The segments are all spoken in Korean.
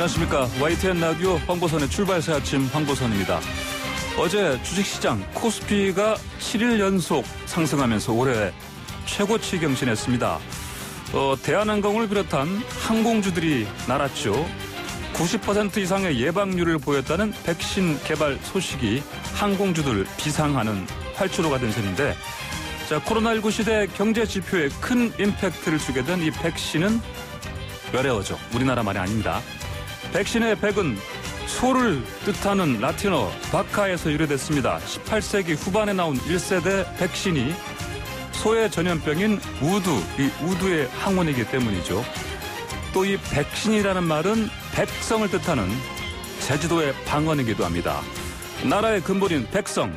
안녕하십니까. YTN 라디오 황보선의 출발새 아침 황보선입니다. 어제 주식시장 코스피가 7일 연속 상승하면서 올해 최고치 경신했습니다. 대한항공을 비롯한 항공주들이 날았죠. 90% 이상의 예방률을 보였다는 백신 개발 소식이 항공주들 비상하는 활주로가 된 셈인데, 자, 코로나19 시대 경제 지표에 큰 임팩트를 주게 된 이 백신은 멸해어죠. 우리나라 말이 아닙니다. 백신의 백은 소를 뜻하는 라틴어 바카에서 유래됐습니다. 18세기 후반에 나온 1세대 백신이 소의 전염병인 이 우두의 항원이기 때문이죠. 또 이 백신이라는 말은 백성을 뜻하는 제주도의 방언이기도 합니다. 나라의 근본인 백성,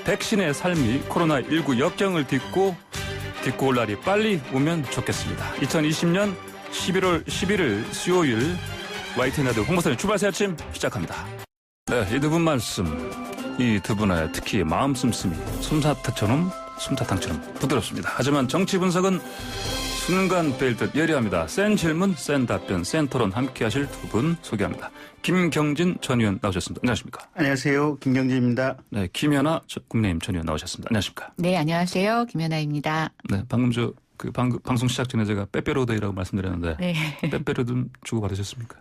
백신의 삶이 코로나19 역경을 딛고 올 날이 빨리 오면 좋겠습니다. 2020년 11월 11일 수요일 YTN 라디오 홍보선의 출발새 아침 시작합니다. 네, 이 두 분 말씀, 이 두 분의 특히 마음 씀씀이 솜사탕처럼 부드럽습니다. 하지만 정치 분석은 순간 베일 듯 예리합니다. 센 질문, 센 답변, 센 토론 함께 하실 두 분 소개합니다. 김경진 전 의원 나오셨습니다. 안녕하십니까? 안녕하세요. 김경진입니다. 네, 김연아 국민의힘 전 의원 나오셨습니다. 안녕하십니까? 네, 안녕하세요. 김연아입니다. 네, 방금 방송 시작 전에 제가 빼빼로데이라고 말씀드렸는데, 네. 빼빼로 좀 주고 받으셨습니까?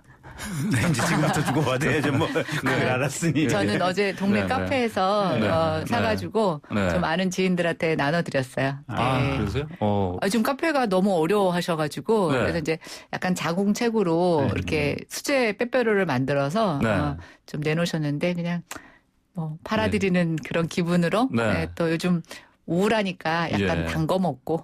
네, 이제 지금부터 주고받아야죠. 그걸 알았으니. 저는 어제 동네 카페에서 사가지고 좀 아는 지인들한테 나눠드렸어요. 아, 그러세요? 지금 카페가 너무 어려워하셔가지고 그래서 이제 약간 자궁책으로 이렇게 수제 빼빼로를 만들어서 좀 내놓으셨는데 그냥 팔아드리는 그런 기분으로 또 요즘 우울하니까 약간 단 거 먹고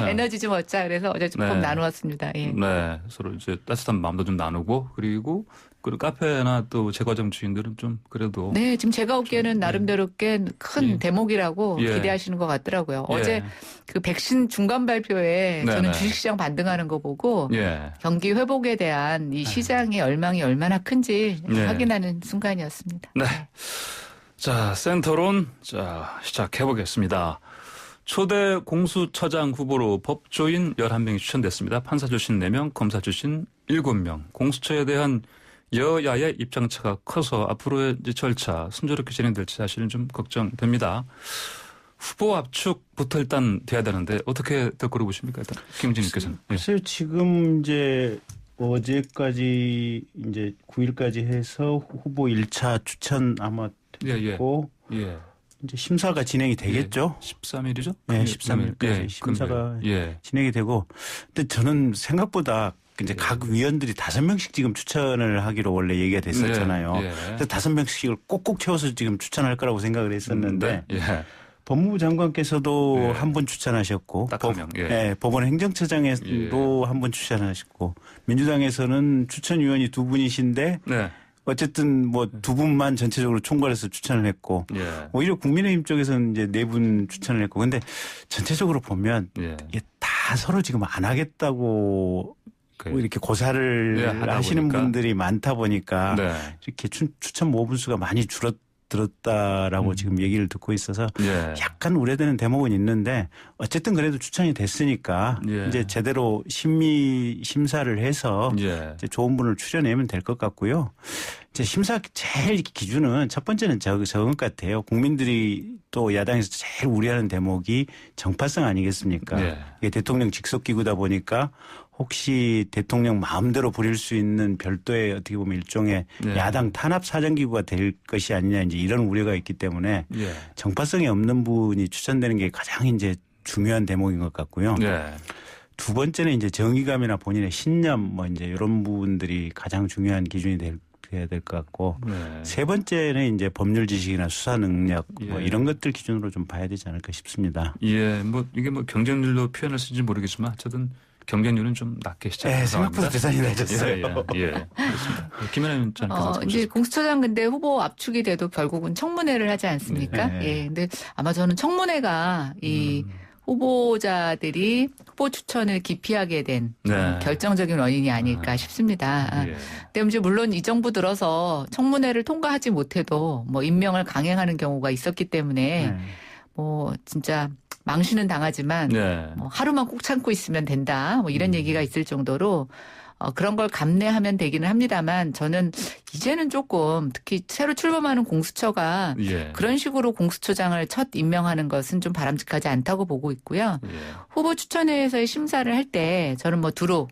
에너지 좀 얻자 그래서 어제 조금 나누었습니다. 예. 네, 서로 이제 따뜻한 마음도 좀 나누고 그리고 카페나 또 제과점 주인들은 좀 그래도 지금 제가 보기에는 나름대로 꽤 큰 대목이라고 기대하시는 것 같더라고요. 어제 그 백신 중간 발표에 저는 주식시장 반등하는 거 보고 경기 회복에 대한 이 시장의 열망이 얼마나 큰지 확인하는 순간이었습니다. 네. 자, 센터론 시작해보겠습니다. 초대 공수처장 후보로 법조인 11명이 추천됐습니다. 판사 출신 4명, 검사 출신 7명. 공수처에 대한 여야의 입장차가 커서 앞으로의 절차 순조롭게 진행될지 사실은 좀 걱정됩니다. 후보 압축부터 일단 돼야 되는데 어떻게 될 거라고 보십니까? 일단 김진님께서는. 글쎄요, 지금 이제 어제까지 이제 9일까지 해서 후보 1차 추천 아마 됐고 이제 심사가 진행이 되겠죠. 13일이죠? 네, 13일까지 심사가 진행이 되고. 근데 저는 생각보다 이제 각 위원들이 5명씩 지금 추천을 하기로 원래 얘기가 됐었잖아요. 그래서 5명씩을 꼭꼭 채워서 지금 추천할 거라고 생각을 했었는데 법무부 장관께서도 한 분 추천하셨고 법원 행정처장에도 한 분 추천하셨고 민주당에서는 추천위원이 2분이신데 어쨌든 2분만 전체적으로 총괄해서 추천을 했고 오히려 국민의힘 쪽에서는 이제 4분 추천을 했고 근데 전체적으로 보면 이게 다 서로 지금 안 하겠다고 이렇게 고사를 하시는 분들이 많다 보니까 이렇게 추천 모분수가 많이 줄었다라고 지금 얘기를 듣고 있어서 약간 우려되는 대목은 있는데 어쨌든 그래도 추천이 됐으니까 이제 제대로 심사를 해서 이제 좋은 분을 추려내면 될 것 같고요. 이제 심사 제일 기준은 첫 번째는 저것 같아요. 국민들이 또 야당에서 제일 우려하는 대목이 정파성 아니겠습니까? 이게 대통령 직속기구다 보니까 혹시 대통령 마음대로 부릴 수 있는 별도의 어떻게 보면 일종의 야당 탄압 사정기구가 될 것이 아니냐 이제 이런 우려가 있기 때문에 정파성이 없는 분이 추천되는 게 가장 이제 중요한 대목인 것 같고요. 두 번째는 이제 정의감이나 본인의 신념 이제 이런 부분들이 가장 중요한 기준이 돼야 될 것 같고 세 번째는 이제 법률 지식이나 수사 능력 이런 것들 기준으로 좀 봐야 되지 않을까 싶습니다. 이게 경쟁률로 표현을 쓰는지 모르겠지만 어쨌든 경쟁률은 좀 낮게 시작합니다. 생각보다 대단히 낮았어요. 그렇습니다. 김연아 장관께서 이제 공수처장 근데 후보 압축이 돼도 결국은 청문회를 하지 않습니까? 근데 아마 저는 청문회가 이 후보자들이 후보 추천을 기피하게 된 결정적인 원인이 아닐까 싶습니다. 근데 이제 물론 이 정부 들어서 청문회를 통과하지 못해도 임명을 강행하는 경우가 있었기 때문에 진짜 망신은 당하지만 하루만 꼭 참고 있으면 된다. 이런 얘기가 있을 정도로 그런 걸 감내하면 되기는 합니다만 저는 이제는 조금 특히 새로 출범하는 공수처가 예. 그런 식으로 공수처장을 첫 임명하는 것은 좀 바람직하지 않다고 보고 있고요. 예. 후보 추천회에서의 심사를 할 때 저는 뭐 두루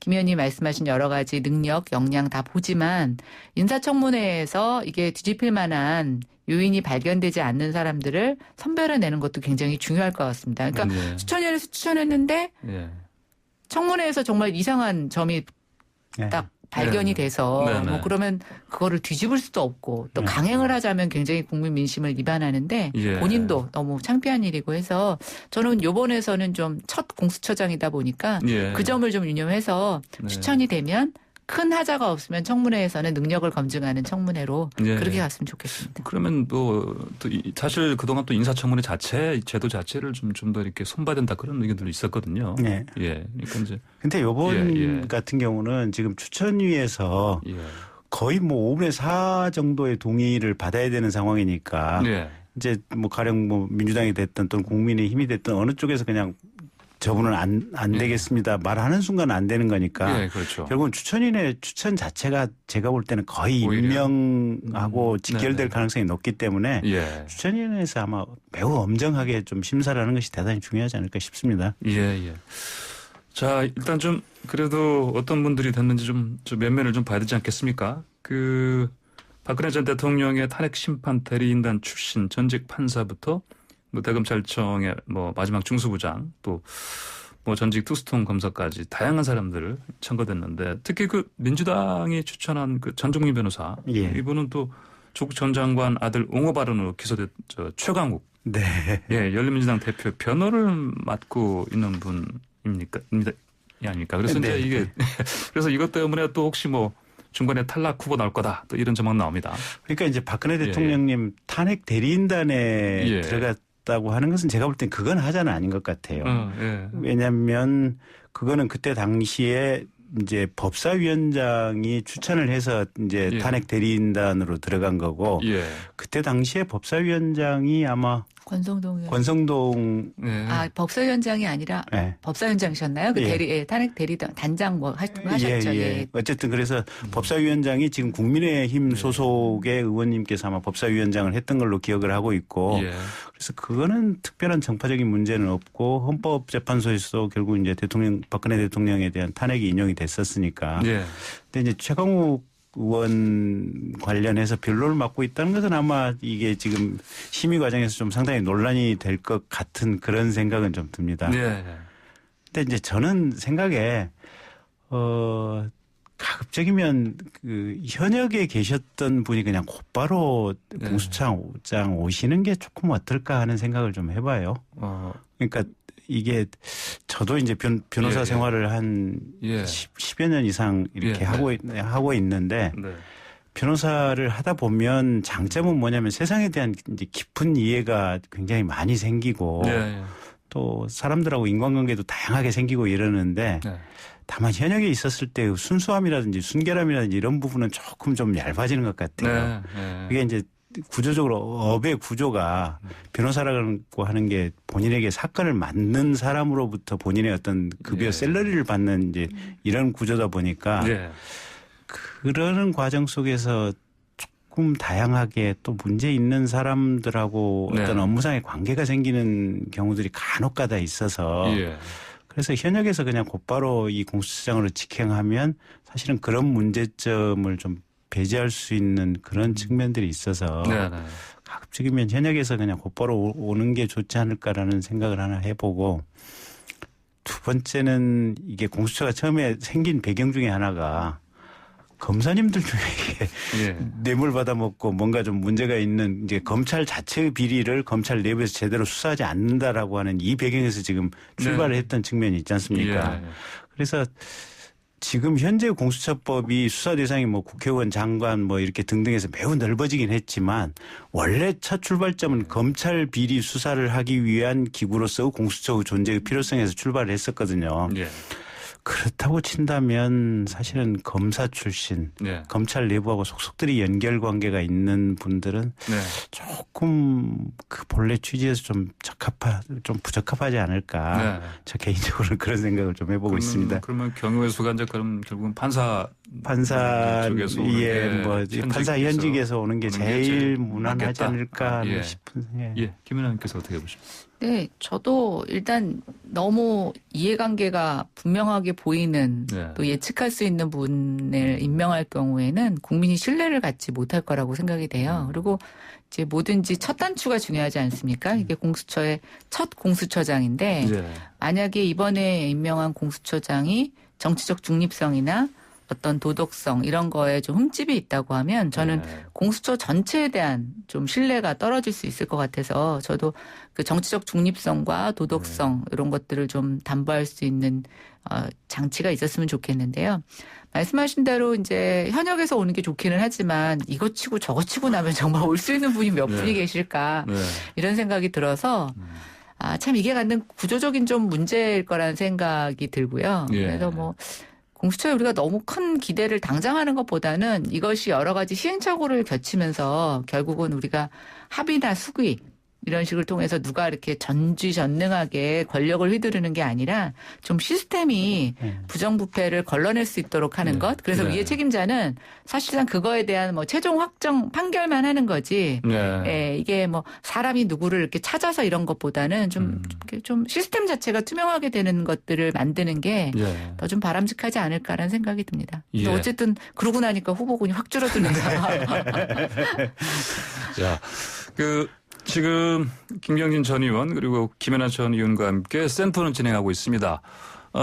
김 의원님 말씀하신 여러 가지 능력, 역량 다 보지만 인사청문회에서 이게 뒤집힐 만한 요인이 발견되지 않는 사람들을 선별해내는 것도 굉장히 중요할 것 같습니다. 그러니까 네. 추천위원회에서 추천했는데 네. 청문회에서 정말 이상한 점이 네. 딱 발견이 돼서 뭐 그러면 그거를 뒤집을 수도 없고 또 강행을 하자면 굉장히 국민 민심을 위반하는데 예. 본인도 너무 창피한 일이고 해서 저는 이번에서는 좀 첫 공수처장이다 보니까 예. 그 점을 좀 유념해서 추천이 되면 큰 하자가 없으면 청문회에서는 능력을 검증하는 청문회로 예. 그렇게 갔으면 좋겠습니다. 그러면 또 사실 그동안 또 인사청문회 자체 제도 자체를 좀 더 이렇게 손봐야 된다 그런 의견들도 있었거든요. 네. 예. 그러니까 이제. 근데 이번 같은 경우는 지금 추천위에서 거의 뭐 5분의 4 정도의 동의를 받아야 되는 상황이니까 이제 뭐 가령 뭐 민주당이 됐든 또는 국민의힘이 됐든 어느 쪽에서 그냥 저분은 안 되겠습니다. 말하는 순간 안 되는 거니까. 그렇죠. 결국은 추천인의 추천 자체가 제가 볼 때는 거의 임명하고 직결될 가능성이 높기 때문에 추천인에서 아마 매우 엄정하게 좀 심사를 하는 것이 대단히 중요하지 않을까 싶습니다. 예. 자, 일단 좀 그래도 어떤 분들이 됐는지 좀 면면을 좀 봐야 되지 않겠습니까? 박근혜 전 대통령의 탄핵 심판 대리인단 출신 전직 판사부터 뭐 대검찰청의 뭐 마지막 중수부장 또 뭐 전직 투스톤 검사까지 다양한 사람들을 청구됐는데 특히 그 민주당이 추천한 그 전종민 변호사 이분은 또 조국 전 장관 아들 옹호 발언으로 기소된 최강욱 열린민주당 대표 변호를 맡고 있는 분입니까? 아닙니까? 그래서 이제 이게 그래서 이것 때문에 또 혹시 뭐 중간에 탈락 후보 나올 거다 또 이런 전망 나옵니다. 그러니까 이제 박근혜 대통령님 탄핵 대리인단에 들어갔다고 하는 것은 제가 볼 땐 그건 하자는 아닌 것 같아요. 왜냐하면 그거는 그때 당시에 이제 법사위원장이 추천을 해서 이제 탄핵 대리인단으로 들어간 거고 그때 당시에 법사위원장이 아마 권성동 법사위원장이 아니라 법사위원장이셨나요? 그 탄핵 대리단 단장 뭐 하셨죠. 어쨌든 그래서 법사위원장이 지금 국민의힘 소속의 의원님께서 아마 법사위원장을 했던 걸로 기억을 하고 있고 그래서 그거는 특별한 정파적인 문제는 없고 헌법재판소에서 결국 이제 박근혜 대통령에 대한 탄핵이 인용이 됐었으니까. 근데 이제 최강욱 의원 관련해서 변론을 맡고 있다는 것은 아마 이게 지금 심의 과정에서 좀 상당히 논란이 될 것 같은 그런 생각은 좀 듭니다. 근데 이제 저는 생각에 가급적이면 그 현역에 계셨던 분이 그냥 곧바로 공수처장 오시는 게 조금 어떨까 하는 생각을 좀 해봐요. 그러니까 이게 저도 이제 변호사 생활을 한 10여 년 이상 이렇게 하고 있는데 변호사를 하다 보면 장점은 뭐냐면 세상에 대한 이제 깊은 이해가 굉장히 많이 생기고 또 사람들하고 인간관계도 다양하게 생기고 이러는데 다만 현역에 있었을 때 순수함이라든지 순결함이라든지 이런 부분은 조금 좀 얇아지는 것 같아요. 그게 이제 구조적으로 업의 구조가 변호사라고 하는 게 본인에게 사건을 맡는 사람으로부터 본인의 어떤 급여 샐러리를 받는 이제 이런 구조다 보니까 그러는 과정 속에서 조금 다양하게 또 문제 있는 사람들하고 어떤 업무상의 관계가 생기는 경우들이 간혹가다 있어서 그래서 현역에서 그냥 곧바로 이 공수처장으로 직행하면 사실은 그런 문제점을 좀 배제할 수 있는 그런 측면들이 있어서 가급적이면 현역에서 그냥 곧바로 오는 게 좋지 않을까라는 생각을 하나 해보고 두 번째는 이게 공수처가 처음에 생긴 배경 중에 하나가 검사님들 중에 뇌물 받아먹고 뭔가 좀 문제가 있는 이제 검찰 자체의 비리를 검찰 내부에서 제대로 수사하지 않는다라고 하는 이 배경에서 지금 출발을 했던 측면이 있지 않습니까? 그래서 지금 현재 공수처법이 수사 대상이 뭐 국회의원, 장관 뭐 이렇게 등등해서 매우 넓어지긴 했지만 원래 첫 출발점은 검찰 비리 수사를 하기 위한 기구로서 공수처의 존재의 필요성에서 출발을 했었거든요. 그렇다고 친다면 사실은 검사 출신, 네. 검찰 내부하고 속속들이 연결 관계가 있는 분들은 네. 조금 그 본래 취지에서 좀 부적합하지 않을까. 네. 저 개인적으로 그런 생각을 좀 해보고 있습니다. 그러면 경우의 수가 이제 그럼 결국은 판사 쪽에서 판사 현직에서 오는 게 제일 무난하지 않을까 싶은 생각. 예, 김 의원님께서 어떻게 보십니까? 네, 저도 일단 너무 이해관계가 분명하게 보이는 네. 또 예측할 수 있는 분을 임명할 경우에는 국민이 신뢰를 갖지 못할 거라고 생각이 돼요. 그리고 이제 뭐든지 첫 단추가 중요하지 않습니까? 이게 공수처의 첫 공수처장인데 네. 만약에 이번에 임명한 공수처장이 정치적 중립성이나 어떤 도덕성 이런 거에 좀 흠집이 있다고 하면 저는 공수처 전체에 대한 좀 신뢰가 떨어질 수 있을 것 같아서 저도 그 정치적 중립성과 도덕성 이런 것들을 좀 담보할 수 있는 장치가 있었으면 좋겠는데요. 말씀하신 대로 이제 현역에서 오는 게 좋기는 하지만 이거 치고 저거 치고 나면 정말 올 수 있는 분이 몇 분이 계실까 이런 생각이 들어서 참 이게 갖는 구조적인 좀 문제일 거라는 생각이 들고요. 그래서 뭐 공수처에 우리가 너무 큰 기대를 당장 하는 것보다는 이것이 여러 가지 시행착오를 거치면서 결국은 우리가 합의나 수기 이런 식을 통해서 누가 이렇게 전지전능하게 권력을 휘두르는 게 아니라 좀 시스템이 부정부패를 걸러낼 수 있도록 하는 것. 그래서 위에 책임자는 사실상 그거에 대한 뭐 최종 확정 판결만 하는 거지. 이게 뭐 사람이 누구를 이렇게 찾아서 이런 것보다는 좀 시스템 자체가 투명하게 되는 것들을 만드는 게 더 좀 바람직하지 않을까라는 생각이 듭니다. 근데 어쨌든 그러고 나니까 후보군이 확 줄어드는다. 자, 지금 김경진 전 의원 그리고 김연아 전 의원과 함께 센터는 진행하고 있습니다.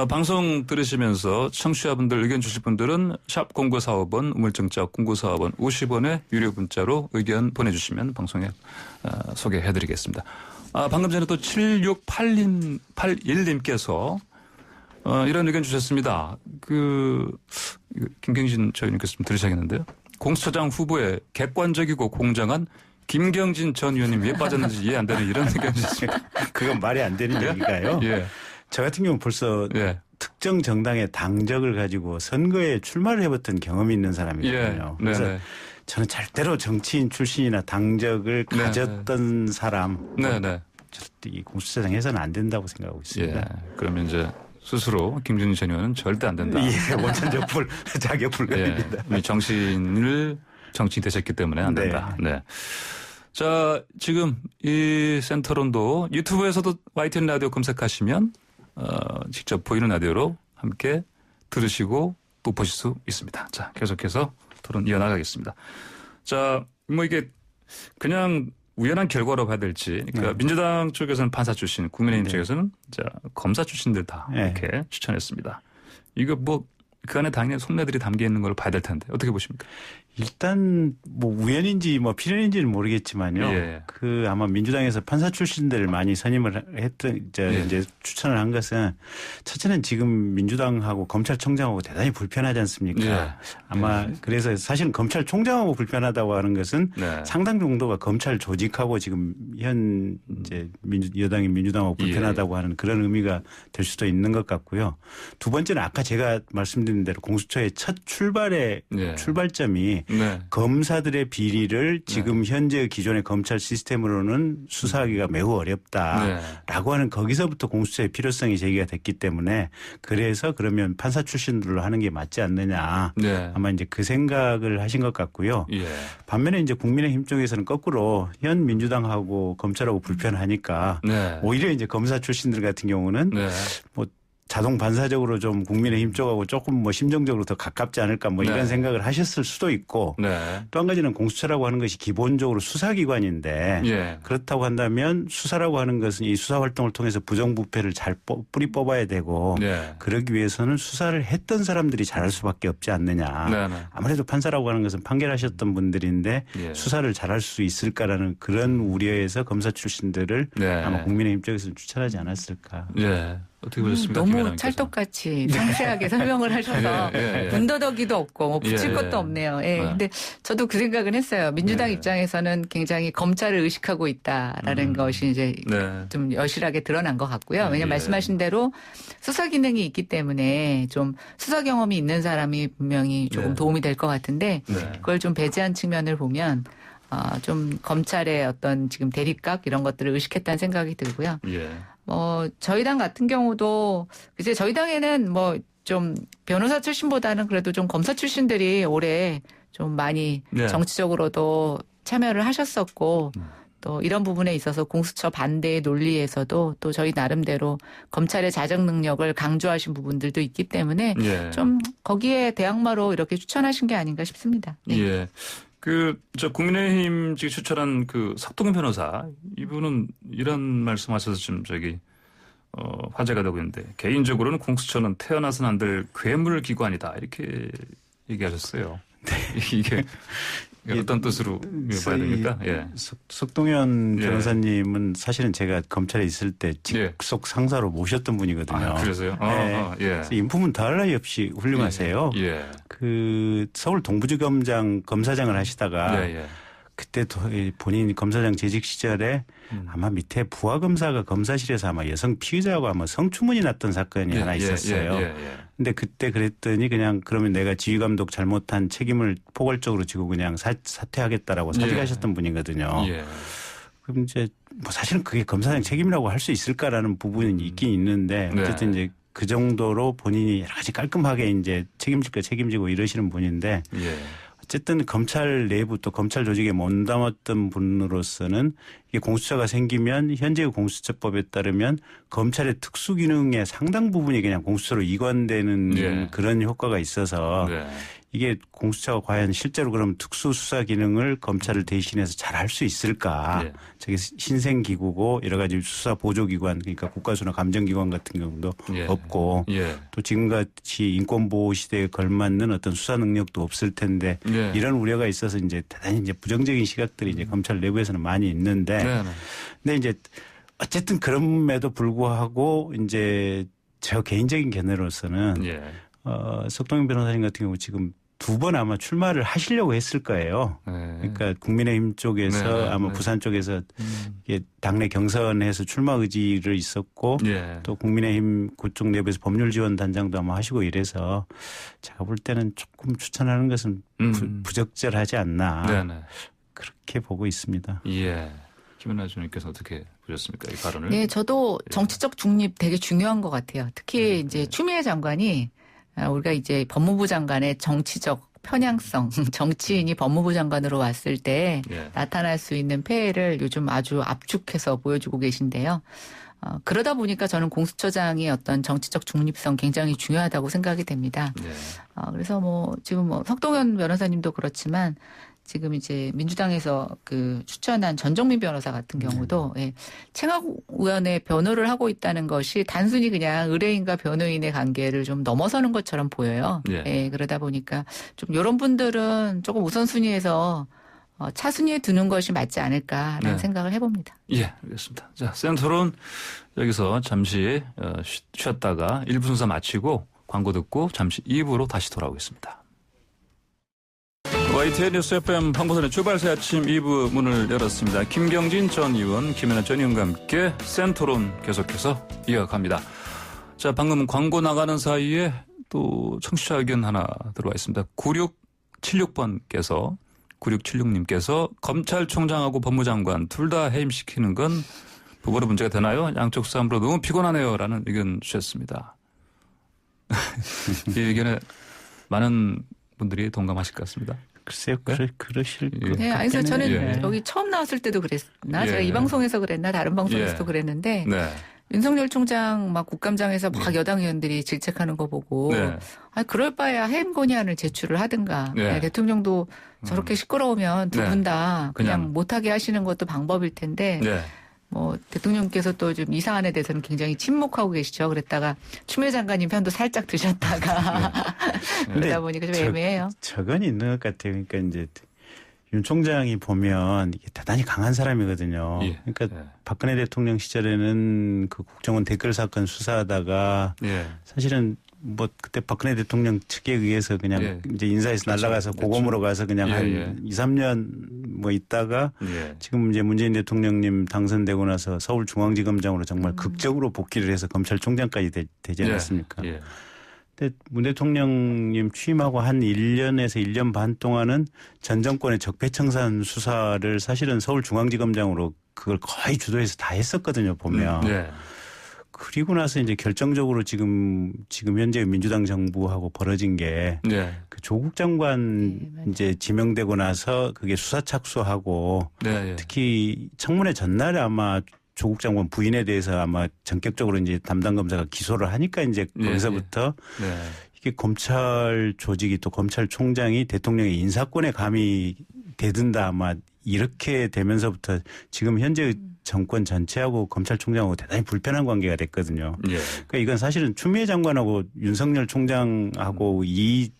방송 들으시면서 청취자분들 의견 주실 분들은 샵 0945번 우물정자 0945번 50원의 유료 문자로 의견 보내주시면 방송에 소개해드리겠습니다. 방금 전에 또 7681님께서 이런 의견 주셨습니다. 김경진 전 의원님께서 좀 들으셔야겠는데요. 공수처장 후보에 객관적이고 공정한 김경진 전 의원님 왜 빠졌는지 이해 안 되는 이런 의견 주셨습니다. 그건 말이 안 되는 얘기가요. 저 같은 경우는 벌써 특정 정당의 당적을 가지고 선거에 출마를 해봤던 경험이 있는 사람이거든요. 그래서 저는 절대로 정치인 출신이나 당적을 가졌던 사람 이 공수처장 해서는 안 된다고 생각하고 있습니다. 그러면 이제 스스로 김경진 전 의원은 절대 안 된다. 원천적 자격 불가입니다. 정치인 되셨기 때문에 안 된다. 자, 지금 이 센터론도 유튜브에서도 YTN 라디오 검색하시면 직접 보이는 라디오로 함께 들으시고 또 보실 수 있습니다. 자, 계속해서 토론 이어나가겠습니다. 자, 뭐 이게 그냥 우연한 결과로 봐야 될지. 그러니까 민주당 쪽에서는 판사 출신, 국민의힘 쪽에서는 검사 출신들 다 이렇게 추천했습니다. 이거 뭐 그 안에 당연히 속내들이 담겨 있는 걸 봐야 될 텐데 어떻게 보십니까? 일단 뭐 우연인지 뭐 필연인지는 모르겠지만요. 아마 민주당에서 판사 출신들을 많이 선임을 했던 이제 추천을 한 것은 첫째는 지금 민주당하고 검찰총장하고 대단히 불편하지 않습니까? 아마 그래서 사실은 검찰총장하고 불편하다고 하는 것은 상당 정도가 검찰 조직하고 지금 현 이제 여당인 민주당하고 불편하다고 하는 그런 의미가 될 수도 있는 것 같고요. 두 번째는 아까 제가 말씀드린 대로 공수처의 첫 출발점이 검사들의 비리를 지금 현재 기존의 검찰 시스템으로는 수사하기가 매우 어렵다라고 하는 거기서부터 공수처의 필요성이 제기가 됐기 때문에 그래서 그러면 판사 출신들로 하는 게 맞지 않느냐 아마 이제 그 생각을 하신 것 같고요. 반면에 이제 국민의힘 쪽에서는 거꾸로 현 민주당하고 검찰하고 불편하니까 오히려 이제 검사 출신들 같은 경우는 뭐 자동 반사적으로 좀 국민의힘 쪽하고 조금 뭐 심정적으로 더 가깝지 않을까 뭐 이런 생각을 하셨을 수도 있고 또 한 가지는 공수처라고 하는 것이 기본적으로 수사기관인데 그렇다고 한다면 수사라고 하는 것은 이 수사 활동을 통해서 부정부패를 잘 뿌리 뽑아야 되고 그러기 위해서는 수사를 했던 사람들이 잘할 수밖에 없지 않느냐. 아무래도 판사라고 하는 것은 판결하셨던 분들인데 수사를 잘할 수 있을까라는 그런 우려에서 검사 출신들을 아마 국민의힘 쪽에서는 추천하지 않았을까. 어떻게 보셨습니까? 너무 찰떡같이 상세하게 설명을 하셔서 군더더기도 없고 뭐 붙일 것도 없네요. 예. 근데 저도 그 생각은 했어요. 민주당 입장에서는 굉장히 검찰을 의식하고 있다라는 것이 이제 좀 여실하게 드러난 것 같고요. 왜냐하면 말씀하신 대로 수사 기능이 있기 때문에 좀 수사 경험이 있는 사람이 분명히 조금 도움이 될 것 같은데 그걸 좀 배제한 측면을 보면 좀 검찰의 어떤 지금 대립각 이런 것들을 의식했다는 생각이 들고요. 저희 당 같은 경우도 이제 저희 당에는 뭐 좀 변호사 출신보다는 그래도 좀 검사 출신들이 올해 좀 많이 정치적으로도 참여를 하셨었고 또 이런 부분에 있어서 공수처 반대의 논리에서도 또 저희 나름대로 검찰의 자정 능력을 강조하신 부분들도 있기 때문에 좀 거기에 대항마로 이렇게 추천하신 게 아닌가 싶습니다. 네. 저 국민의힘 측 추천한 그 석동현 변호사 이분은 이런 말씀하셔서 좀 화제가 되고 있는데 개인적으로는 공수처는 태어나서는 안 될 괴물 기관이다 이렇게 얘기하셨어요. 이게 어떤 뜻으로 봐야 됩니까? 석동현 변호사님은 사실은 제가 검찰에 있을 때 직속 상사로 모셨던 분이거든요. 그래서요? 그래서 인품은 더할 나위 없이 훌륭하세요. 그 서울 동부지검장 검사장을 하시다가 그때 본인 검사장 재직 시절에 아마 밑에 부하 검사가 검사실에서 아마 여성 피의자하고 아마 성추문이 났던 사건이 하나 있었어요. 근데 그때 그랬더니 그냥 그러면 내가 지휘감독 잘못한 책임을 포괄적으로 지고 그냥 사퇴하겠다라고 사직하셨던 분이거든요. 그럼 이제 뭐 사실은 그게 검사장 책임이라고 할 수 있을까라는 부분은 있긴 있는데 어쨌든 이제 그 정도로 본인이 여러 가지 깔끔하게 이제 책임질 거 책임지고 이러시는 분인데 어쨌든 검찰 내부 또 검찰 조직에 몸담았던 분으로서는 이게 공수처가 생기면 현재의 공수처법에 따르면 검찰의 특수기능의 상당 부분이 그냥 공수처로 이관되는 그런 효과가 있어서 이게 공수처가 과연 실제로 그럼 특수수사 기능을 검찰을 대신해서 잘 할 수 있을까. 저게 신생기구고 여러 가지 수사 보조기관 그러니까 국가수나 감정기관 같은 경우도 없고 또 지금같이 인권보호 시대에 걸맞는 어떤 수사 능력도 없을 텐데 이런 우려가 있어서 이제 대단히 이제 부정적인 시각들이 이제 검찰 내부에서는 많이 있는데 근데 이제 어쨌든 그럼에도 불구하고 이제 저 개인적인 견해로서는 석동현 변호사님 같은 경우 지금 2번 아마 출마를 하시려고 했을 거예요. 그러니까 국민의힘 쪽에서 아마 부산 쪽에서 당내 경선에서 출마 의지를 있었고 또 국민의힘 그쪽 내부에서 법률지원단장도 아마 하시고 이래서 제가 볼 때는 조금 추천하는 것은 부적절하지 않나 그렇게 보고 있습니다. 김연아 주님께서 어떻게 보셨습니까? 이 발언을. 네, 저도 정치적 중립 되게 중요한 것 같아요. 특히 이제 추미애 장관이 우리가 이제 법무부 장관의 정치적 편향성, 정치인이 법무부 장관으로 왔을 때 나타날 수 있는 폐해를 요즘 아주 압축해서 보여주고 계신데요. 그러다 보니까 저는 공수처장의 어떤 정치적 중립성 굉장히 중요하다고 생각이 됩니다. 그래서 지금 석동현 변호사님도 그렇지만 지금 이제 민주당에서 그 추천한 전정민 변호사 같은 경우도 청와위원회 변호를 하고 있다는 것이 단순히 그냥 의뢰인과 변호인의 관계를 좀 넘어서는 것처럼 보여요. 그러다 보니까 좀 이런 분들은 조금 우선순위에서 차순위에 두는 것이 맞지 않을까라는 생각을 해봅니다. 알겠습니다. 자, 센터론 여기서 잠시 쉬었다가 1부 순서 마치고 광고 듣고 잠시 2부로 다시 돌아오겠습니다. YTN 뉴스 FM 황보선의 출발새 아침 2부 문을 열었습니다. 김경진 전 의원, 김연아 전 의원과 함께 센터론 계속해서 이어갑니다. 자, 방금 광고 나가는 사이에 또 청취자 의견 하나 들어와 있습니다. 9676번께서 9676님께서 검찰총장하고 법무장관 둘 다 해임시키는 건 법으로 문제가 되나요? 양쪽 싸움으로 너무 피곤하네요. 라는 의견 주셨습니다. 이 의견에 많은 분들이 동감하실 것 같습니다. 글쎄요, 그러실 것 같아요. 아니, 그래서 저는 여기 처음 나왔을 때도 그랬나? 제가 이 방송에서 그랬나? 다른 방송에서도 그랬는데 윤석열 총장 막 국감장에서 막 여당 의원들이 질책하는 거 보고 그럴 바에야 해임 건의안을 제출을 하든가 대통령도 저렇게 시끄러우면 두 분 다 그냥 못하게 하시는 것도 방법일 텐데 대통령께서 또 좀 이 사안에 대해서는 굉장히 침묵하고 계시죠. 그랬다가 추미애 장관님 편도 살짝 드셨다가 그러다 보니까 좀 애매해요. 저건 있는 것 같아요. 그러니까 이제 윤 총장이 보면 이게 대단히 강한 사람이거든요. 예. 그러니까 박근혜 대통령 시절에는 그 국정원 댓글 사건 수사하다가 사실은 뭐 그때 박근혜 대통령 측에 의해서 그냥 이제 인사에서 날아가서 고검으로 가서 그냥 한 2, 3년 뭐 있다가 지금 이제 문재인 대통령님 당선되고 나서 서울중앙지검장으로 정말 극적으로 복귀를 해서 검찰총장까지 되지 않았습니까? 근데 문 대통령님 취임하고 한 1년에서 1년 반 동안은 전 정권의 적폐청산 수사를 사실은 서울중앙지검장으로 그걸 거의 주도해서 다 했었거든요, 보면. 그리고 나서 이제 결정적으로 지금 현재 민주당 정부하고 벌어진 게 그 조국 장관 이제 지명되고 나서 그게 수사 착수하고 특히 청문회 전날에 아마 조국 장관 부인에 대해서 아마 전격적으로 이제 담당 검사가 기소를 하니까 이제 거기서부터 이게 검찰 조직이 또 검찰총장이 대통령의 인사권에 감히 대든다 아마 이렇게 되면서부터 지금 현재 정권 전체하고 검찰총장하고 대단히 불편한 관계가 됐거든요. 그러니까 이건 사실은 추미애 장관하고 윤석열 총장하고 이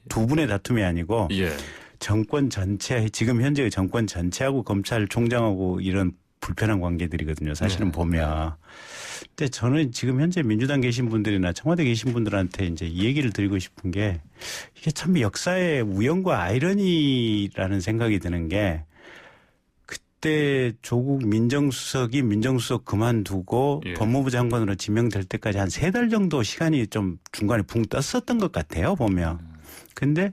두 분의 다툼이 아니고 정권 전체 지금 현재의 정권 전체하고 검찰총장하고 이런 불편한 관계들이거든요. 사실은 보면. 근데 저는 지금 현재 민주당 계신 분들이나 청와대 계신 분들한테 이제 이 얘기를 드리고 싶은 게 이게 참 역사의 우연과 아이러니라는 생각이 드는 게 그때 조국 민정수석이 민정수석 그만두고 법무부 장관으로 지명될 때까지 한 3달 정도 시간이 좀 중간에 붕 떴었던 것 같아요. 보면. 근데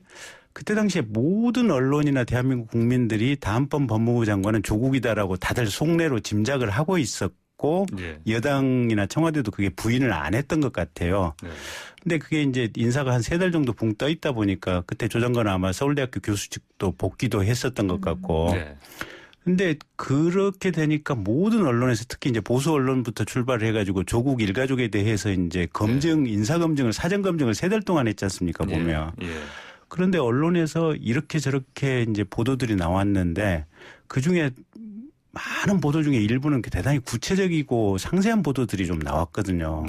그때 당시에 모든 언론이나 대한민국 국민들이 다음번 법무부 장관은 조국이다라고 다들 속내로 짐작을 하고 있었고 여당이나 청와대도 그게 부인을 안 했던 것 같아요. 근데 그게 이제 인사가 한 3달 정도 붕 떠 있다 보니까 그때 조 장관은 아마 서울대학교 교수직도 복귀도 했었던 것 같고. 근데 그렇게 되니까 모든 언론에서 특히 이제 보수 언론부터 출발을 해가지고 조국 일가족에 대해서 이제 검증, 인사검증을 사전검증을 3달 동안 했지 않습니까 보면. 그런데 언론에서 이렇게 저렇게 이제 보도들이 나왔는데 그중에 많은 보도 중에 일부는 대단히 구체적이고 상세한 보도들이 좀 나왔거든요.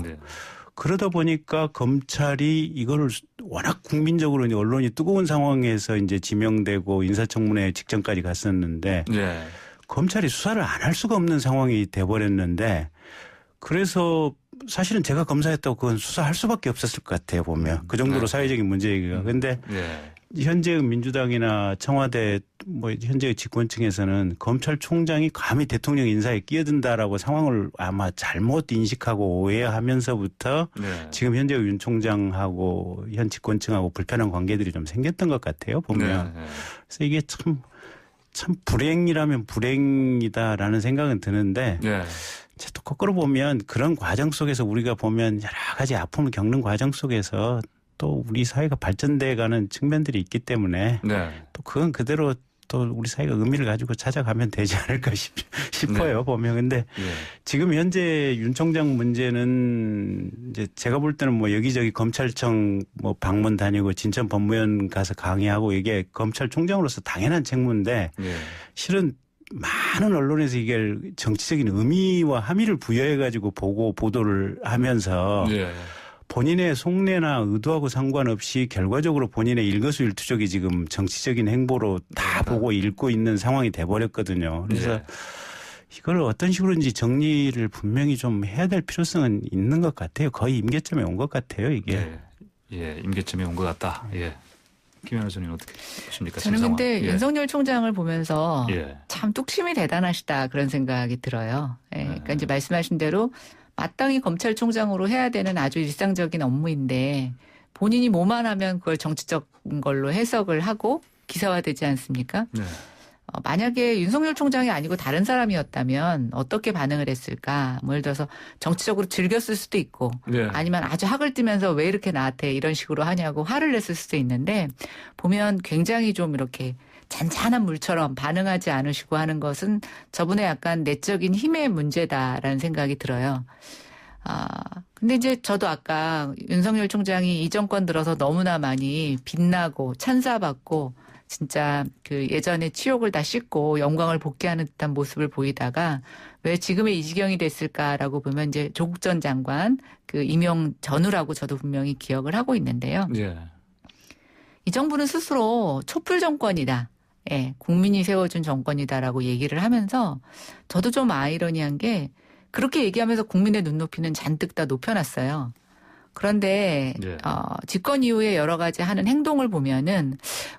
그러다 보니까 검찰이 이걸 워낙 국민적으로 이제 언론이 뜨거운 상황에서 이제 지명되고 인사청문회 직전까지 갔었는데 검찰이 수사를 안 할 수가 없는 상황이 돼버렸는데 그래서 사실은 제가 검사했다고 그건 수사할 수밖에 없었을 것 같아요 보면 그 정도로 사회적인 문제이기가. 그런데 현재의 민주당이나 청와대 뭐 현재의 집권층에서는 검찰총장이 감히 대통령 인사에 끼어든다라고 상황을 아마 잘못 인식하고 오해하면서부터 지금 현재 윤 총장하고 현 집권층하고 불편한 관계들이 좀 생겼던 것 같아요 보면. 그래서 이게 참 불행이라면 불행이다라는 생각은 드는데 또 거꾸로 보면 그런 과정 속에서 우리가 보면 여러 가지 아픔을 겪는 과정 속에서 또 우리 사회가 발전돼가는 측면들이 있기 때문에 또 그건 그대로 또 우리 사회가 의미를 가지고 찾아가면 되지 않을까 싶어요 보면. 근데 지금 현재 윤 총장 문제는 이제 제가 볼 때는 뭐 여기저기 검찰청 뭐 방문 다니고 진천 법무원 가서 강의하고 이게 검찰총장으로서 당연한 책무인데 실은 많은 언론에서 이게 정치적인 의미와 함의를 부여해가지고 보도를 하면서 본인의 속내나 의도하고 상관없이 결과적으로 본인의 일거수일투족이 지금 정치적인 행보로 다 보고 읽고 있는 상황이 돼버렸거든요. 그래서 이걸 어떤 식으로인지 정리를 분명히 좀 해야 될 필요성은 있는 것 같아요. 거의 임계점에 온 것 같아요, 이게. 임계점에 온 것 같다. 김연아 소장님 어떻게 보십니까? 저는 근데 윤석열 총장을 보면서 참 뚝심이 대단하시다 그런 생각이 들어요. 그러니까 이제 말씀하신 대로 마땅히 검찰총장으로 해야 되는 아주 일상적인 업무인데 본인이 뭐만 하면 그걸 정치적인 걸로 해석을 하고 기사화되지 않습니까? 만약에 윤석열 총장이 아니고 다른 사람이었다면 어떻게 반응을 했을까? 뭐 예를 들어서 정치적으로 즐겼을 수도 있고 아니면 아주 학을 뜨면서 왜 이렇게 나한테 이런 식으로 하냐고 화를 냈을 수도 있는데 보면 굉장히 좀 이렇게 잔잔한 물처럼 반응하지 않으시고 하는 것은 저분의 약간 내적인 힘의 문제다라는 생각이 들어요. 근데 이제 저도 아까 윤석열 총장이 이 정권 들어서 너무나 많이 빛나고 찬사받고 진짜 그 예전의 치욕을 다 씻고 영광을 복귀하는 듯한 모습을 보이다가 왜 지금의 이 지경이 됐을까라고 보면 이제 조국 전 장관 그 임용 전후라고 저도 분명히 기억을 하고 있는데요. 이 정부는 스스로 촛불 정권이다. 예, 국민이 세워준 정권이다라고 얘기를 하면서 저도 좀 아이러니한 게 그렇게 얘기하면서 국민의 눈높이는 잔뜩 다 높여놨어요. 그런데 예. 집권 이후에 여러 가지 하는 행동을 보면은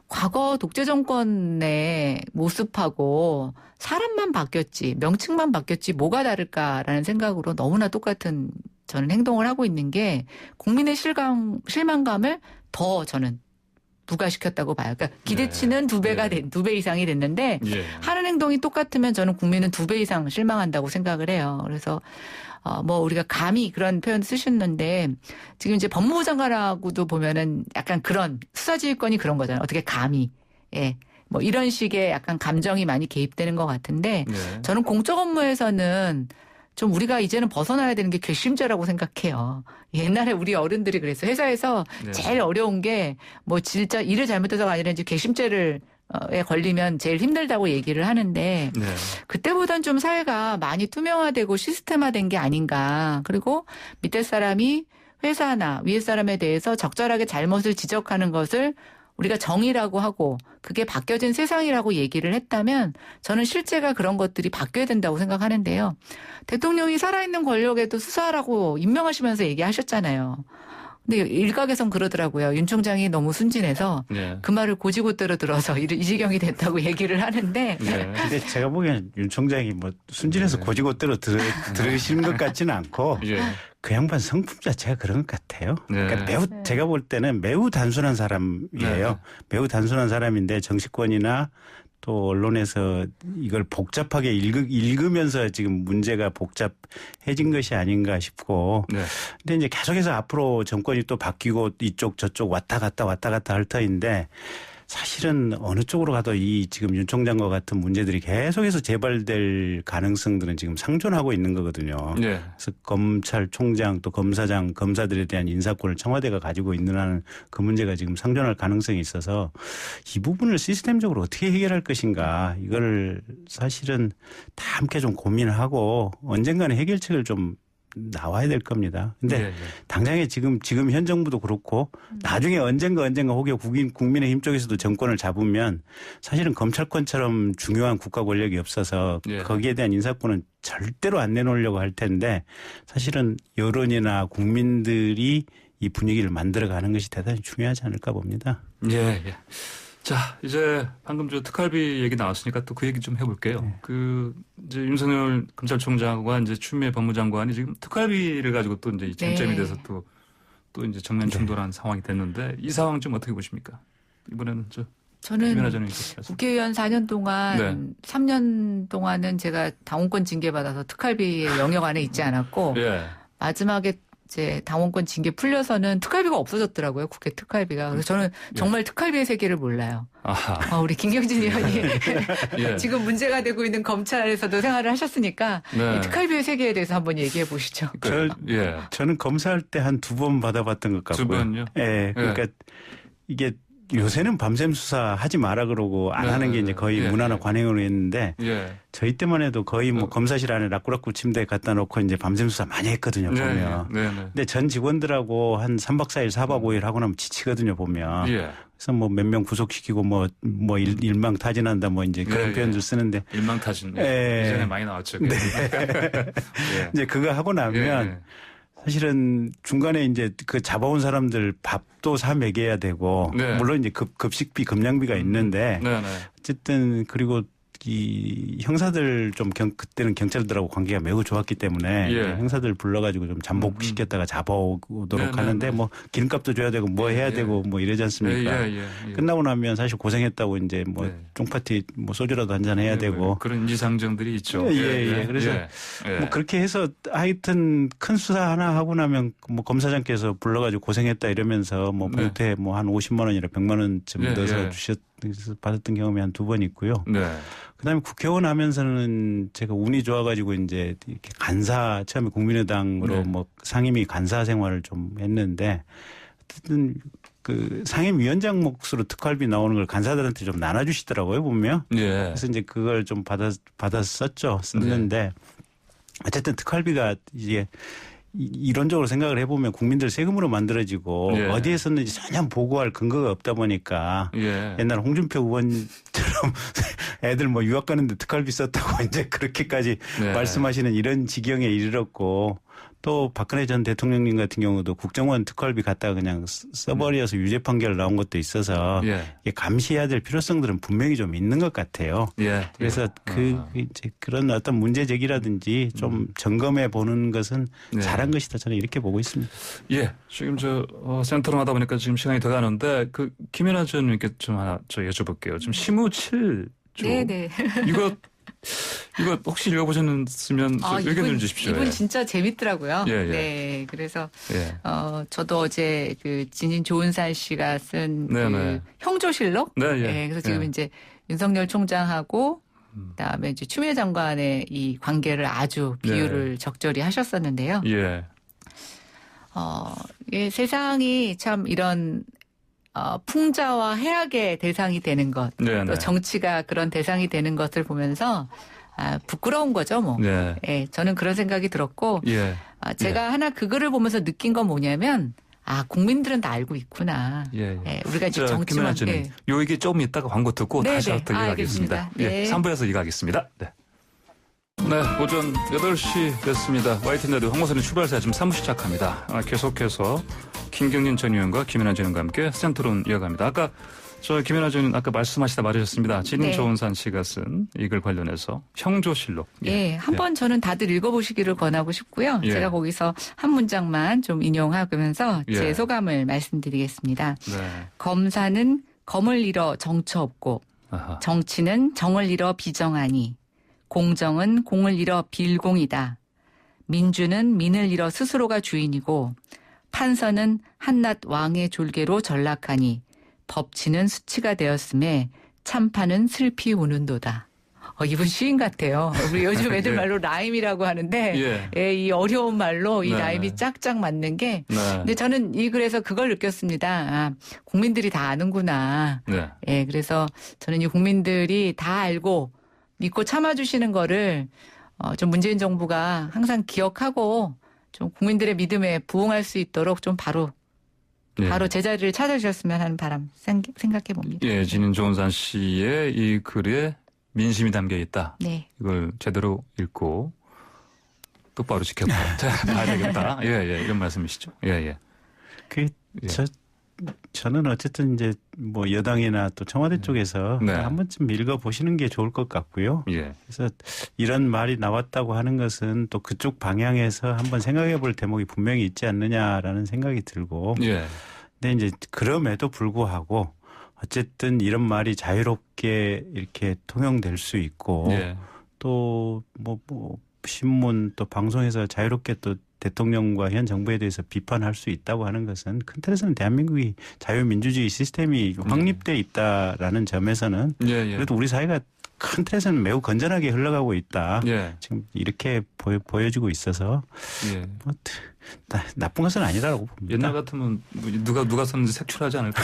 과거 독재 정권의 모습하고 사람만 바뀌었지 명칭만 바뀌었지 뭐가 다를까라는 생각으로 너무나 똑같은 저는 행동을 하고 있는 게 국민의 실망감을 더 저는 부과시켰다고 봐요. 그러니까 기대치는 두 배 이상이 됐는데 예. 하는 행동이 똑같으면 저는 국민은 2배 이상 실망한다고 생각을 해요. 그래서 뭐 우리가 감히 그런 표현 쓰셨는데 지금 이제 법무부 장관하고도 보면은 약간 그런 수사지휘권이 그런 거잖아요. 어떻게 감히 예. 뭐 이런 식의 약간 감정이 많이 개입되는 것 같은데 네. 저는 공적 업무에서는 좀 우리가 이제는 벗어나야 되는 게 괘씸죄라고 생각해요. 옛날에 우리 어른들이 그랬어요. 회사에서 네. 제일 어려운 게 뭐 진짜 일을 잘못해서가 아니라 이제 괘씸죄를 에 걸리면 제일 힘들다고 얘기를 하는데 네. 그때보단 좀 사회가 많이 투명화되고 시스템화된 게 아닌가. 그리고 밑에 사람이 회사나 위에 사람에 대해서 적절하게 잘못을 지적하는 것을 우리가 정의라고 하고 그게 바뀌어진 세상이라고 얘기를 했다면 저는 실제가 그런 것들이 바뀌어야 된다고 생각하는데요. 대통령이 살아있는 권력에도 수사하라고 임명하시면서 얘기하셨잖아요. 근데 일각에선 그러더라고요. 윤 총장이 너무 순진해서 네. 그 말을 고지고대로 들어서 이 지경이 됐다고 얘기를 하는데. 네. 근데 제가 보기에는 윤 총장이 뭐 순진해서 고지고대로 들으시는 것 같지는 않고 예. 그 양반 성품 자체가 그런 것 같아요. 네. 그러니까 매우 제가 볼 때는 매우 단순한 사람이에요. 네. 매우 단순한 사람인데 정치권이나 또 언론에서 이걸 복잡하게 읽으면서 지금 문제가 복잡해진 것이 아닌가 싶고. 네. 근데 이제 계속해서 앞으로 정권이 또 바뀌고 이쪽 저쪽 왔다 갔다 할 터인데 사실은 어느 쪽으로 가도 이 지금 윤 총장과 같은 문제들이 계속해서 재발될 가능성들은 지금 상존하고 있는 거거든요. 네. 그래서 검찰총장 또 검사장, 검사들에 대한 인사권을 청와대가 가지고 있는 그 문제가 지금 상존할 가능성이 있어서 이 부분을 시스템적으로 어떻게 해결할 것인가 이걸 사실은 다 함께 좀 고민을 하고 언젠가는 해결책을 좀 나와야 될 겁니다. 근데 네. 당장에 지금 현 정부도 그렇고 나중에 언젠가 혹여 국민의힘 쪽에서도 정권을 잡으면 사실은 검찰권처럼 중요한 국가 권력이 없어서 네. 거기에 대한 인사권은 절대로 안 내놓으려고 할 텐데 사실은 여론이나 국민들이 이 분위기를 만들어가는 것이 대단히 중요하지 않을까 봅니다. 예. 예. 자, 이제 방금 저 특활비 얘기 나왔으니까 또 그 얘기 좀 해볼게요. 네. 이제 윤석열 검찰총장과 이제 추미애 법무장관이 지금 특활비를 가지고 또 이제 쟁점이 돼서 또 이제 정면 충돌한 상황이 됐는데 이 상황 좀 어떻게 보십니까? 이번에는 저는 국회의원 4년 동안 3년 동안은 제가 당원권 징계받아서 특활비의 영역 안에 있지 않았고 마지막에 이제 당원권 징계 풀려서는 특활비가 없어졌더라고요. 국회 특활비가. 그래서 저는 정말 특활비의 세계를 몰라요. 우리 김경진 의원이 지금 문제가 되고 있는 검찰에서도 생활을 하셨으니까 이 특활비의 세계에 대해서 한번 얘기해 보시죠. 저는 검사할 때 한 2번 받아봤던 것 같고요. 2번요? 예. 그러니까 이게 요새는 밤샘 수사 하지 마라 그러고 안 하는 게 이제 거의 문화나 관행으로 했는데 저희 때만 해도 거의 뭐 검사실 안에 라꾸라꾸 침대에 갖다 놓고 이제 밤샘 수사 많이 했거든요, 보면. 근데 전 직원들하고 한 3박 4일, 4박 5일 하고 나면 지치거든요, 보면. 그래서 뭐 몇 명 구속시키고 뭐 일망타진한다 뭐 이제 그런 표현들 쓰는데. 일망타진. 예전에 많이 나왔죠. 네. 이제 그거 하고 나면 사실은 중간에 이제 그 잡아온 사람들 밥도 사 먹여야 되고 물론 이제 급식비, 급량비가 있는데 어쨌든 그리고 이 형사들 좀 그때는 경찰들하고 관계가 매우 좋았기 때문에 형사들 불러가지고 좀 잠복시켰다가 잡아오도록 하는데 뭐 기름값도 줘야 되고 뭐 해야 되고 뭐 이러지 않습니까? 끝나고 나면 사실 고생했다고 이제 뭐 쫑파티 뭐 소주라도 한잔 해야 되고 그런 인지상정들이 있죠. 그래서 뭐 그렇게 해서 하여튼 큰 수사 하나 하고 나면 뭐 검사장께서 불러가지고 고생했다 이러면서 뭐 봉투에 뭐 한 50만 원이나 100만 원쯤 넣어서 받았던 경험이 한 2번 있고요. 그다음에 국회의원 하면서는 제가 운이 좋아가지고 이제 이렇게 간사 처음에 국민의당으로 뭐 상임위 간사 생활을 좀 했는데 어쨌든 그 상임위원장 몫으로 특활비 나오는 걸 간사들한테 좀 나눠주시더라고요 보면. 그래서 이제 그걸 좀 썼는데 어쨌든 특활비가 이제 이론적으로 생각을 해보면 국민들 세금으로 만들어지고 어디에 썼는지 전혀 보고할 근거가 없다 보니까 옛날 홍준표 의원처럼 그럼 애들 뭐 유학 가는데 특활비 썼다고 이제 그렇게까지 네. 말씀하시는 이런 지경에 이르렀고 또 박근혜 전 대통령님 같은 경우도 국정원 특활비 갖다가 그냥 써버려서 유죄 판결 나온 것도 있어서 이게 감시해야 될 필요성들은 분명히 좀 있는 것 같아요. 그래서 이제 그런 어떤 문제 제기라든지 좀 점검해 보는 것은 잘한 것이다 저는 이렇게 보고 있습니다. 예, 지금 센터로 하다 보니까 지금 시간이 더 가는데 김연아 전 의원님께 좀 하나 여쭤볼게요. 지금 시무 7조. 네네. 이거 혹시 읽어보셨으면 의견을 주십시오. 이분 진짜 재밌더라고요. 네, 그래서 저도 어제 그 진인 조은산 씨가 쓴 그 형조실록. 그래서 지금 이제 윤석열 총장하고 그다음에 이제 추미애 장관의 이 관계를 아주 비유를 적절히 하셨었는데요. 세상이 참 이런 풍자와 해악의 대상이 되는 것, 또 정치가 그런 대상이 되는 것을 보면서 부끄러운 거죠, 뭐. 저는 그런 생각이 들었고, 제가 하나 그 글을 보면서 느낀 건 뭐냐면, 국민들은 다 알고 있구나. 우리가 이제 정치만. 요 얘기 조금 있다가 광고 듣고 다시 또 이어가겠습니다. 3부에서 이어가겠습니다. 네, 오전 8시 됐습니다. YTN 라디오 황보선의 출발사 지금 3부 시작합니다. 계속해서 김경진 전 의원과 김연아 전 의원과 함께 센터론 이어갑니다. 아까 김연아 전 의원 아까 말씀하시다 말하셨습니다. 진인 조은산 씨가 쓴 이 글 관련해서 형조실록. 한번 저는 다들 읽어보시기를 권하고 싶고요. 제가 거기서 한 문장만 좀 인용하면서 제 소감을 말씀드리겠습니다. 검사는 검을 잃어 정처 없고 정치는 정을 잃어 비정하니 공정은 공을 잃어 빌공이다. 민주는 민을 잃어 스스로가 주인이고 판서는 한낱 왕의 졸개로 전락하니 법치는 수치가 되었음에 참판은 슬피 우는도다. 이분 시인 같아요. 우리 요즘 애들 말로 라임이라고 하는데 이 어려운 말로 이 라임이 짝짝 맞는 게 근데 저는 이 글에서 그걸 느꼈습니다. 국민들이 다 아는구나. 그래서 저는 이 국민들이 다 알고 믿고 참아주시는 거를 좀 문재인 정부가 항상 기억하고 좀 국민들의 믿음에 부응할 수 있도록 좀 바로 제자리를 찾아주셨으면 하는 바람 생각해 봅니다. 진인 조은산 씨의 이 글에 민심이 담겨 있다. 이걸 제대로 읽고 똑바로 지켜봐야 되겠다. 이런 말씀이시죠. 저는 어쨌든 이제 뭐 여당이나 또 청와대 쪽에서 한 번쯤 읽어보시는 게 좋을 것 같고요. 그래서 이런 말이 나왔다고 하는 것은 또 그쪽 방향에서 한번 생각해 볼 대목이 분명히 있지 않느냐라는 생각이 들고. 근데 이제 그럼에도 불구하고 어쨌든 이런 말이 자유롭게 이렇게 통용될 수 있고 또 뭐 신문 또 방송에서 자유롭게 또 대통령과 현 정부에 대해서 비판할 수 있다고 하는 것은 큰 틀에서는 대한민국이 자유민주주의 시스템이 확립돼 있다라는 점에서는 그래도 우리 사회가 큰 틀에서는 매우 건전하게 흘러가고 있다. 지금 이렇게 보여지고 있어서 뭐 나쁜 것은 아니라고 봅니다. 옛날 같으면 누가 썼는지 색출하지 않을까?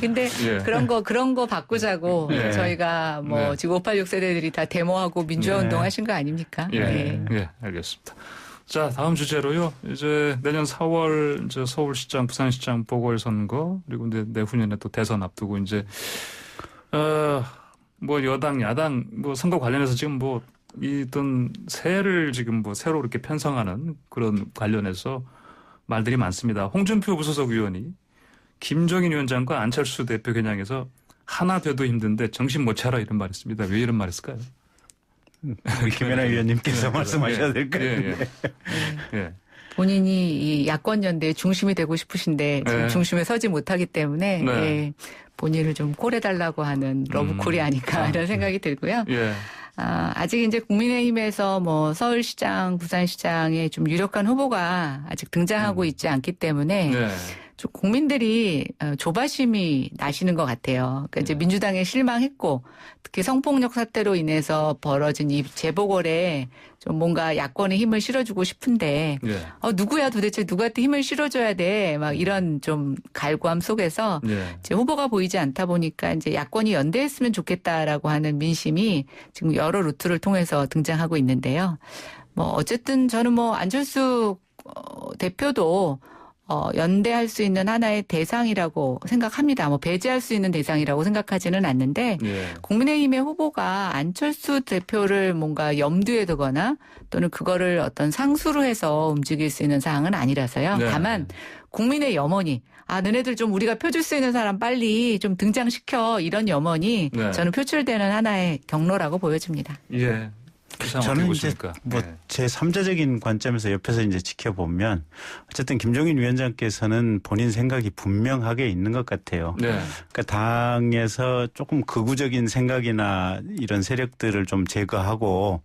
근데 그런 거 바꾸자고 저희가 뭐 지금 586 세대들이 다 데모하고 민주화 운동 하신 거 아닙니까? 알겠습니다. 자, 다음 주제로요. 이제 내년 4월 이제 서울시장, 부산시장 보궐선거 그리고 내후년에 또 대선 앞두고 이제 뭐 여당, 야당 뭐 선거 관련해서 지금 뭐 이던 새를 지금 뭐 새로 이렇게 편성하는 그런 관련해서 말들이 많습니다. 홍준표 부소속 의원이 김종인 위원장과 안철수 대표 겨냥해서 하나 돼도 힘든데 정신 못 차려 이런 말 했습니다. 왜 이런 말 했을까요? 우리 김연아 위원님께서 말씀하셔야 될 것 같은데. 본인이 이 야권 연대의 중심이 되고 싶으신데 지금 중심에 서지 못하기 때문에 본인을 좀 콜해달라고 하는 러브콜이 아닐까 이런 생각이 들고요. 아직 이제 국민의힘에서 뭐 서울시장, 부산시장에 좀 유력한 후보가 아직 등장하고 있지 않기 때문에 좀 국민들이 조바심이 나시는 것 같아요. 그러니까 이제 민주당에 실망했고 특히 성폭력 사태로 인해서 벌어진 이 재보궐에 좀 뭔가 야권에 힘을 실어주고 싶은데 누구야 도대체 누구한테 힘을 실어줘야 돼 막 이런 좀 갈구함 속에서 이제 후보가 보이지 않다 보니까 이제 야권이 연대했으면 좋겠다라고 하는 민심이 지금 여러 루트를 통해서 등장하고 있는데요. 뭐 어쨌든 저는 뭐 안철수 대표도 연대할 수 있는 하나의 대상이라고 생각합니다. 뭐 배제할 수 있는 대상이라고 생각하지는 않는데 예. 국민의힘의 후보가 안철수 대표를 뭔가 염두에 두거나 또는 그거를 어떤 상수로 해서 움직일 수 있는 사항은 아니라서요. 네. 다만 국민의 염원이 너네들 좀 우리가 펴줄 수 있는 사람 빨리 좀 등장시켜 이런 염원이 네. 저는 표출되는 하나의 경로라고 보여집니다. 예. 저는 이제 뭐 제 3자적인 관점에서 옆에서 이제 지켜보면 어쨌든 김종인 위원장께서는 본인 생각이 분명하게 있는 것 같아요. 네. 그러니까 당에서 조금 극우적인 생각이나 이런 세력들을 좀 제거하고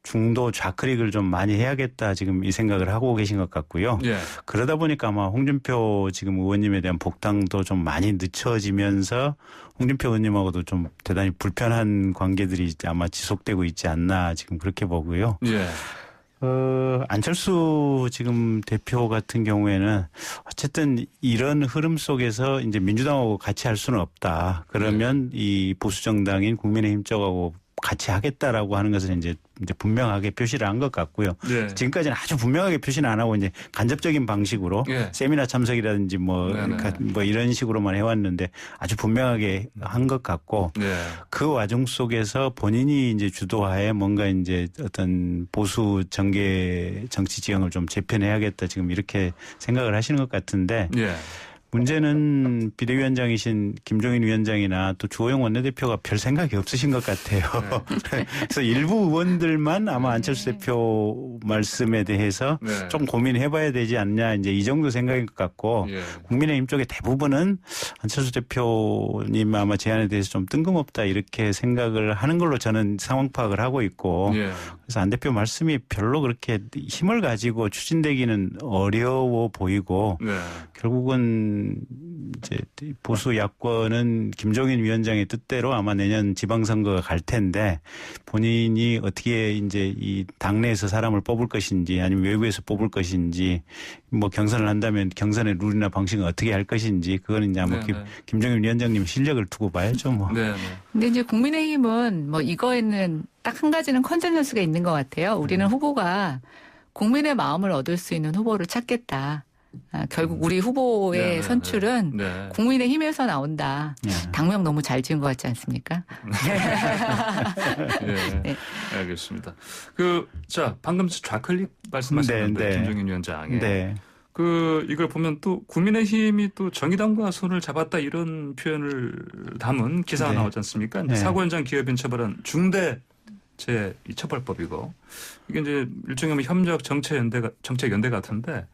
중도 좌클릭을 좀 많이 해야겠다 지금 이 생각을 하고 계신 것 같고요. 예. 그러다 보니까 아마 홍준표 지금 의원님에 대한 복당도 좀 많이 늦춰지면서 홍준표 의원님하고도 좀 대단히 불편한 관계들이 아마 지속되고 있지 않나 지금 그렇게 보고요. 예. 안철수 지금 대표 같은 경우에는 어쨌든 이런 흐름 속에서 이제 민주당하고 같이 할 수는 없다. 그러면 이 보수 정당인 국민의힘 쪽하고 같이 하겠다라고 하는 것을 이제 분명하게 표시를 한 것 같고요. 네. 지금까지는 아주 분명하게 표시는 안 하고 이제 간접적인 방식으로 네. 세미나 참석이라든지 뭐 이런 식으로만 해왔는데 아주 분명하게 한 것 같고 네. 그 와중 속에서 본인이 이제 주도하에 뭔가 이제 어떤 보수 정계 정치 지형을 좀 재편해야겠다 지금 이렇게 생각을 하시는 것 같은데 네. 문제는 비대위원장이신 김종인 위원장이나 또 주호영 원내대표가 별 생각이 없으신 것 같아요. 네. 그래서 일부 의원들만 아마 안철수 대표 말씀에 대해서 네. 좀 고민해봐야 되지 않냐 이제 이 정도 생각인 것 같고 예. 국민의힘 쪽의 대부분은 안철수 대표님 아마 제안에 대해서 좀 뜬금없다 이렇게 생각을 하는 걸로 저는 상황 파악을 하고 있고 예. 그래서 안 대표 말씀이 별로 그렇게 힘을 가지고 추진되기는 어려워 보이고 네. 결국은 이제 보수 야권은 김종인 위원장의 뜻대로 아마 내년 지방선거가 갈 텐데 본인이 어떻게 이제 이 당내에서 사람을 뽑을 것인지 아니면 외부에서 뽑을 것인지 뭐 경선을 한다면 경선의 룰이나 방식은 어떻게 할 것인지 그거는 이제 아마 김종인 위원장님 실력을 두고 봐야죠 뭐. 네. 근데 이제 국민의힘은 뭐 이거에는 딱 한 가지는 컨센서스가 있는 것 같아요. 우리는 후보가 국민의 마음을 얻을 수 있는 후보를 찾겠다. 결국 우리 후보의 선출은 국민의힘에서 나온다. 당명 너무 잘 지은 것 같지 않습니까? 네. 알겠습니다. 자, 방금 좌클릭 말씀하셨는데 김종인 위원장의. 네. 이걸 보면 또 국민의힘이 또 정의당과 손을 잡았다 이런 표현을 담은 기사가 나오지 않습니까? 네. 사고 현장 기업인 처벌은 중대 처벌법이고 이게 이제 일종의 협력 정책연대 같은데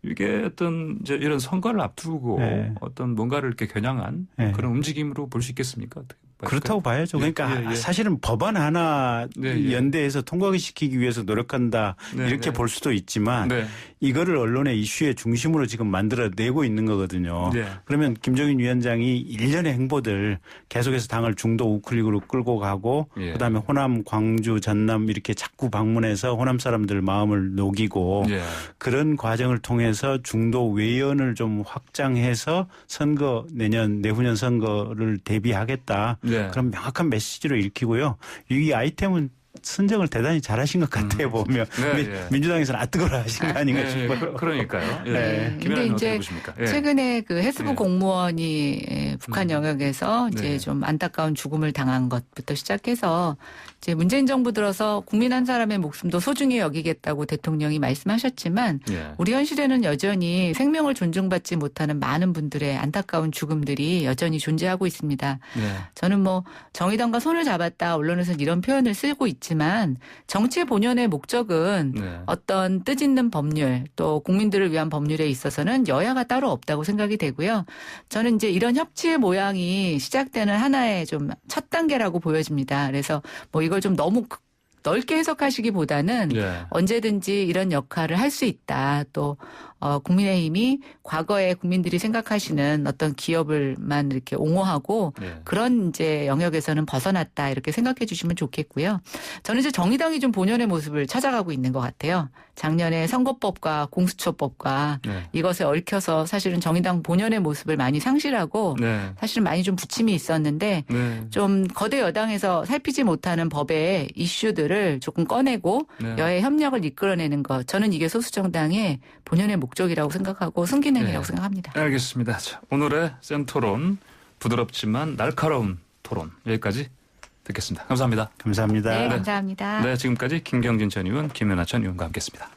이게 어떤 이제 이런 선거를 앞두고 어떤 뭔가를 이렇게 겨냥한 그런 움직임으로 볼 수 있겠습니까? 그렇다고 봐야죠. 그러니까 사실은 법안 하나 연대해서 통과시키기 위해서 노력한다 이렇게 볼 수도 있지만 이거를 언론의 이슈의 중심으로 지금 만들어내고 있는 거거든요. 그러면 김종인 위원장이 일련의 행보들 계속해서 당을 중도 우클릭으로 끌고 가고 그다음에 호남, 광주, 전남 이렇게 자꾸 방문해서 호남 사람들 마음을 녹이고 그런 과정을 통해서 중도 외연을 좀 확장해서 선거 내후년 선거를 대비하겠다. 그럼 명확한 메시지로 읽히고요. 이 아이템은 선정을 대단히 잘하신 것 같아요 보면 민주당에서는 뜨거라 하신 거 아닌가 싶어요. 그러니까요. 그런데 이제 최근에 그 해수부 공무원이 북한 영역에서 이제 좀 안타까운 죽음을 당한 것부터 시작해서 이제 문재인 정부 들어서 국민 한 사람의 목숨도 소중히 여기겠다고 대통령이 말씀하셨지만 우리 현실에는 여전히 생명을 존중받지 못하는 많은 분들의 안타까운 죽음들이 여전히 존재하고 있습니다. 저는 뭐 정의당과 손을 잡았다 언론에서는 이런 표현을 쓰고 있지만 정치 본연의 목적은 어떤 뜻있는 법률 또 국민들을 위한 법률에 있어서는 여야가 따로 없다고 생각이 되고요. 저는 이제 이런 협치의 모양이 시작되는 하나의 좀 첫 단계라고 보여집니다. 그래서 뭐 이걸 좀 너무 넓게 해석하시기보다는 언제든지 이런 역할을 할 수 있다. 또 국민의힘이 과거에 국민들이 생각하시는 어떤 기업을만 이렇게 옹호하고 그런 이제 영역에서는 벗어났다 이렇게 생각해 주시면 좋겠고요. 저는 이제 정의당이 좀 본연의 모습을 찾아가고 있는 것 같아요. 작년에 선거법과 공수처법과 이것에 얽혀서 사실은 정의당 본연의 모습을 많이 상실하고 사실은 많이 좀 부침이 있었는데 좀 거대 여당에서 살피지 못하는 법의 이슈들을 조금 꺼내고 여야 협력을 이끌어내는 것. 저는 이게 소수정당의 본연의 목표 목적이라고 생각하고 순기능이라고 생각합니다. 알겠습니다. 자, 오늘의 센토론 부드럽지만 날카로운 토론 여기까지 듣겠습니다. 감사합니다. 감사합니다. 네, 감사합니다. 네, 지금까지 김경진 전 의원, 김연아 전 의원과 함께했습니다.